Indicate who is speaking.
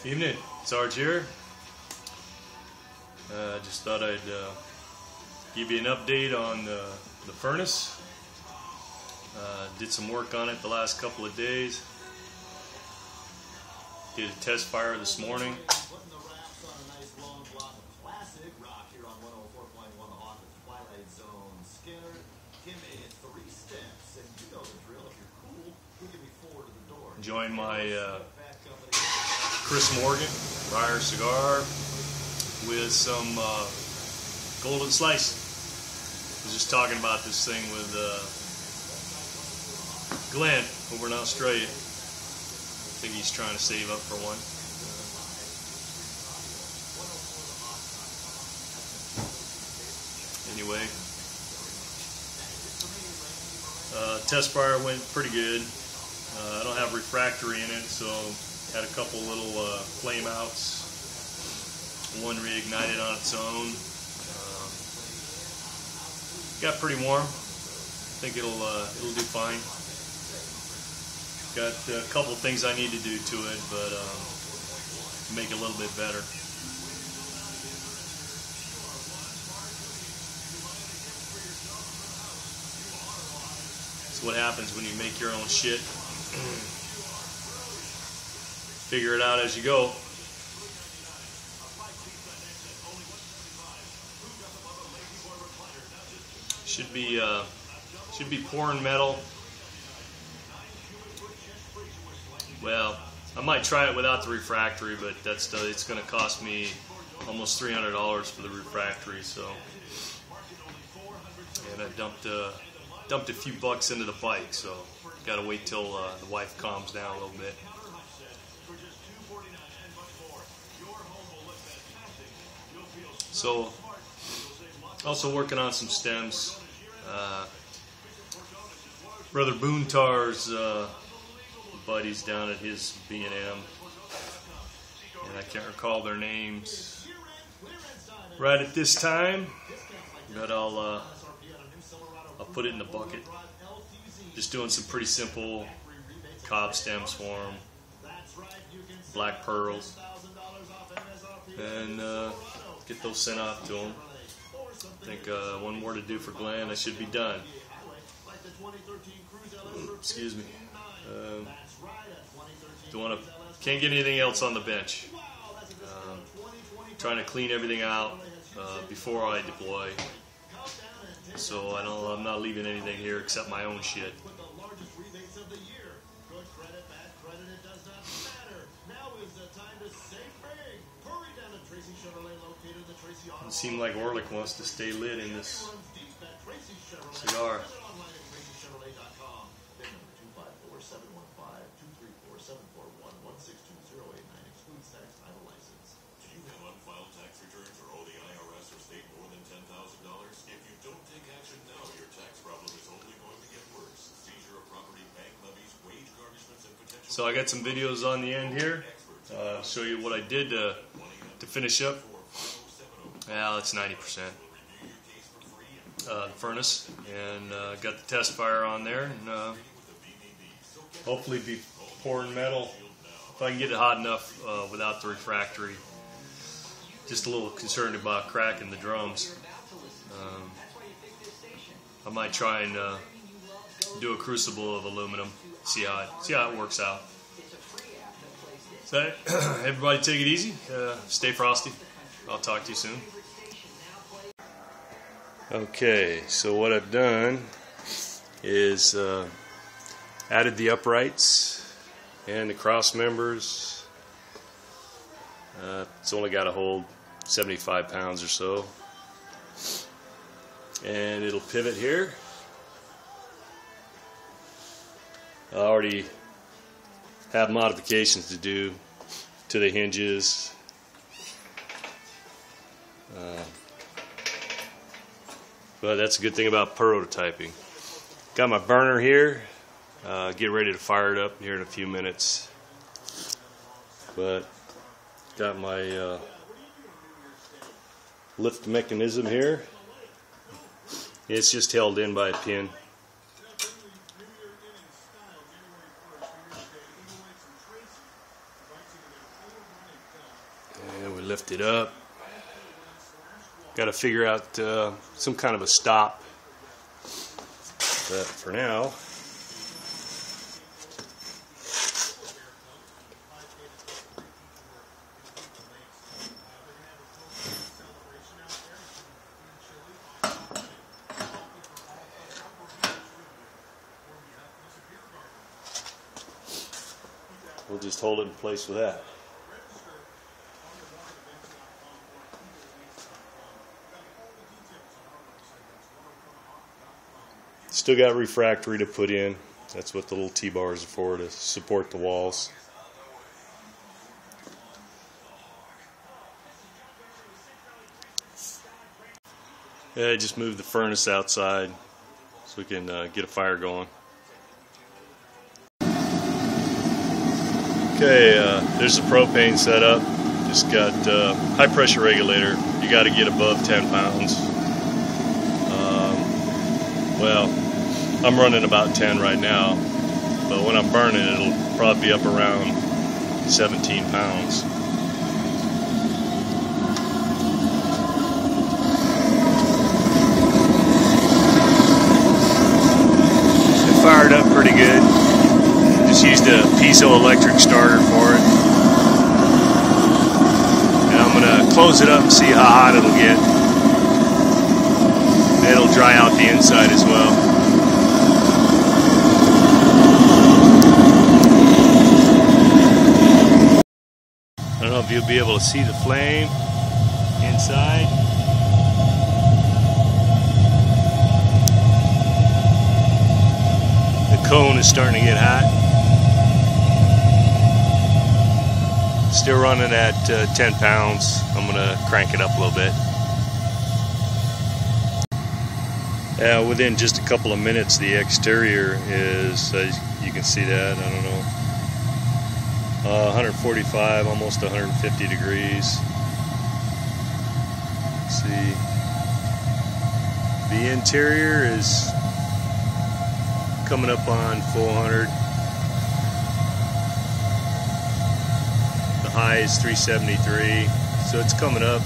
Speaker 1: Evening, Sarge here. Just thought I'd give you an update on the furnace. Did some work on it the last couple of days. Did a test fire this morning. Joined my Chris Morgan Briar cigar with some golden slice. I was just talking about this thing with Glenn over in Australia. I think he's trying to save up for one. Anyway, test fire went pretty good. I don't have refractory in it, so had a couple little flame outs. One reignited on its own. Got pretty warm. I think it'll do fine. Got a couple things I need to do to it, but make it a little bit better. That's what happens when you make your own shit. Figure it out as you go. Should be pouring metal. Well, I might try it without the refractory, but it's going to cost me almost $300 for the refractory. So, and I dumped a few bucks into the bike, so got to wait till the wife calms down a little bit. So, also working on some stems. Brother Boontar's buddies down at his B&M, and I can't recall their names right at this time, but I'll put it in the bucket. Just doing some pretty simple cob stems for them, black pearls, and get those sent off to them. I think one more to do for Glenn. I should be done. Excuse me. Can't get anything else on the bench. Trying to clean everything out before I deploy, so I'm not leaving anything here except my own shit. It seems like Orlick wants to stay lit in this cigar. So I got some videos on the end here. Show you what I did to finish up. Well, it's 90%. The furnace, and got the test fire on there, and hopefully be pouring metal if I can get it hot enough without the refractory. Just a little concerned about cracking the drums. I might try and do a crucible of aluminum. See how it works out. So everybody take it easy. Stay frosty. I'll talk to you soon. Okay, so what I've done is added the uprights and the cross members. It's only got to hold 75 pounds or so. And it'll pivot here. I already have modifications to do to the hinges. But that's a good thing about prototyping. Got my burner here. Get ready to fire it up here in a few minutes. But got my lift mechanism here. It's just held in by a pin. lift it up. Got to figure out some kind of a stop. But for now, we'll just hold it in place with that. Still got refractory to put in. That's what the little T-bars are for, to support the walls. Yeah, I just moved the furnace outside so we can get a fire going. Okay, there's the propane setup. Just got high pressure regulator. You got to get above 10 pounds. Well, I'm running about 10 right now, but when I'm burning, it'll probably be up around 17 pounds. It fired up pretty good. Just used a piezoelectric starter for it. And I'm going to close it up and see how hot it'll get. It'll dry out the inside as well. I don't know if you'll be able to see the flame inside. The cone is starting to get hot. Still running at 10 pounds. I'm going to crank it up a little bit. Within just a couple of minutes, the exterior is, you can see that, I don't know, 145, almost 150 degrees. Let's see. The interior is coming up on 400. The high is 373, so it's coming up.